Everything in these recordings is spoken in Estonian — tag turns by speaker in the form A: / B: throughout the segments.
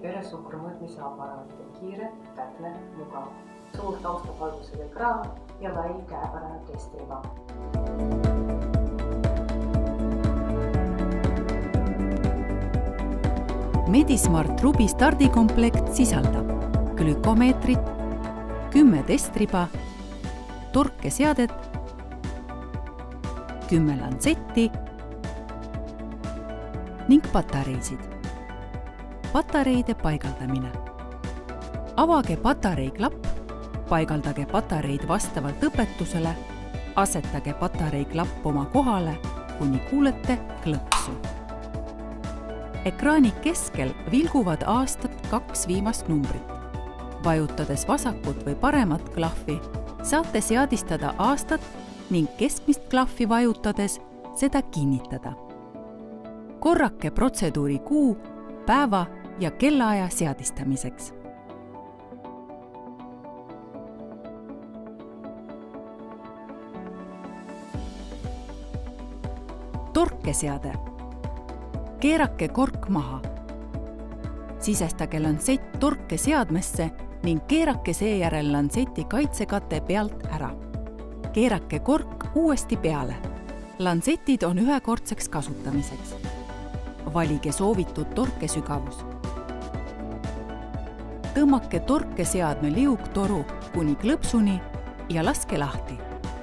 A: veresuhkru mõõtmise aparaat on kiire, täpne, mugav. Suur taustapalgusega ekraan ja lai käepärane testriba.
B: Medismart Ruby stardikomplekt sisaldab glükomeetrit, 10 testriba, torkeseadet, 10 lantsetti ning patareisid. Patareide paigaldamine. Avage patarei klapp, paigaldage patareid vastavalt õpetusele, asetage patarei klapp oma kohale, kuni kuulete klõpsu. Ekraani keskel vilguvad aastat 2 viimast numbrit. Vajutades vasakut või paremat klahvi, saate seadistada aastat ning keskmist klahvi vajutades seda kinnitada. Korrake protseduuri kuu, päeva ja kellaaja seadistamiseks. Torkeseade. Keerake kork maha. Sisestage lantsett torkeseadmesse ning keerake seejärel lantseti kaitsekate pealt ära. Keerake kork uuesti peale. Lantsetid on ühekordseks kasutamiseks. Valige soovitud torkesügavus. Tõmmake torkeseadme liugtoru kuni klõpsuni ja laske lahti.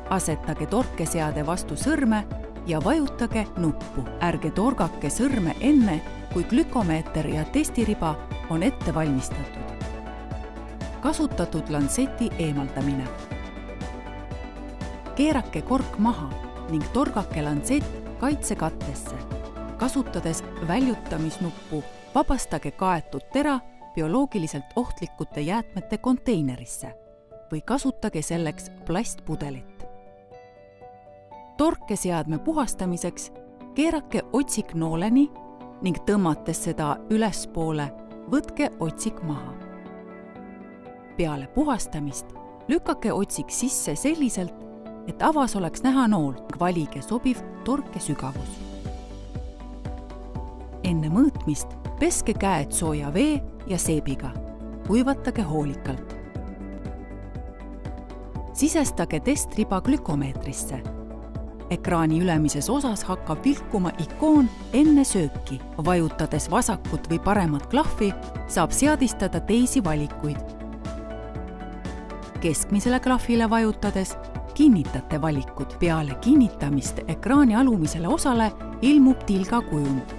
B: Asetage torkeseade vastu sõrme ja vajutage nuppu. Ärge torgake sõrme enne, kui glükomeeter ja testiriba on ette valmistatud. Kasutatud lantseti eemaldamine. Keerake kork maha ning torgake lantsett kaitsekattesse. Kasutades väljutamisnuppu, vabastage kaetud tera bioloogiliselt ohtlikute jäätmete konteinerisse või kasutage selleks plastpudelit. Torkeseadme puhastamiseks keerake otsik nooleni ning tõmmates seda ülespoole, võtke otsik maha. Peale puhastamist lükake otsik sisse selliselt, et avas oleks näha nool. Valige sobiv torkesügavus. Enne mõõtmist peske käed sooja vee ja seebiga. Kuivatage hoolikalt. Sisestage testriba glükomeetrisse. Ekraani ülemises osas hakkab vilkuma ikoon enne sööki. Vajutades vasakut või paremat klahvi, saab seadistada teisi valikuid. Keskmisele klahvile vajutades kinnitate valikud. Peale kinnitamist ekraani alumisele osale ilmub tilga kujund.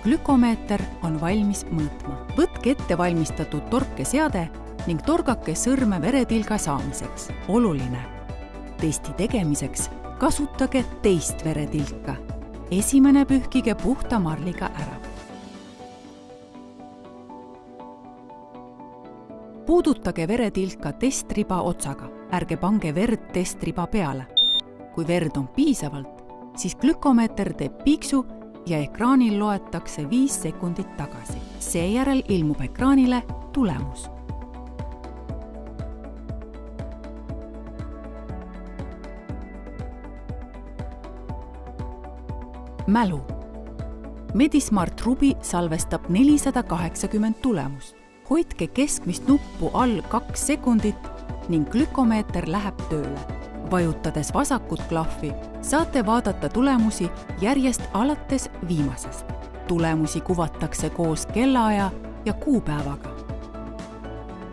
B: Glükomeeter on valmis mõõtma. Võtke ette valmistatud torkeseade ning torgake sõrme veretilga saamiseks. Oluline. Testi tegemiseks kasutage teist veretilka. Esimene pühkige puhta marliga ära. Puudutage veretilka testriba otsaga. Ärge pange verd testriba peale. Kui verd on piisavalt, siis glükomeeter teeb piiksu ja ekraanil loetakse 5 sekundit tagasi. Seejärel ilmub ekraanile tulemus. Mälu. Medismart Ruby salvestab 480 tulemust. Hoidke keskmist nuppu all 2 sekundit ning glükomeeter läheb tööle. Vajutades vasakut klahvi, saate vaadata tulemusi järjest alates viimasest. Tulemusi kuvatakse koos kellaaja ja kuupäevaga.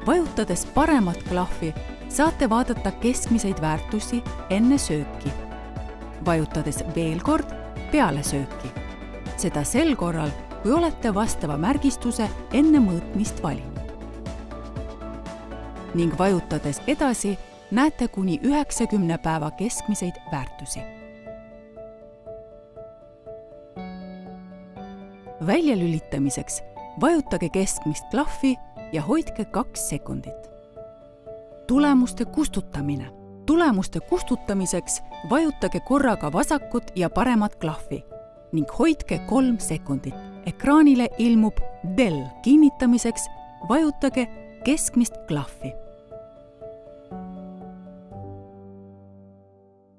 B: Vajutades paremat klahvi, saate vaadata keskmiseid väärtusi enne sööki. Vajutades veel kord peale sööki. Seda sel korral, kui olete vastava märgistuse enne mõõtmist valinud. Ning vajutades edasi, näete kuni 90 päeva keskmiseid väärtusi. Väljalülitamiseks vajutage keskmist klahvi ja hoidke 2 sekundit. Tulemuste kustutamine. Tulemuste kustutamiseks vajutage korraga vasakut ja paremat klahvi ning hoidke 3 sekundit. Ekraanile ilmub DEL. Kinnitamiseks vajutage keskmist klahvi.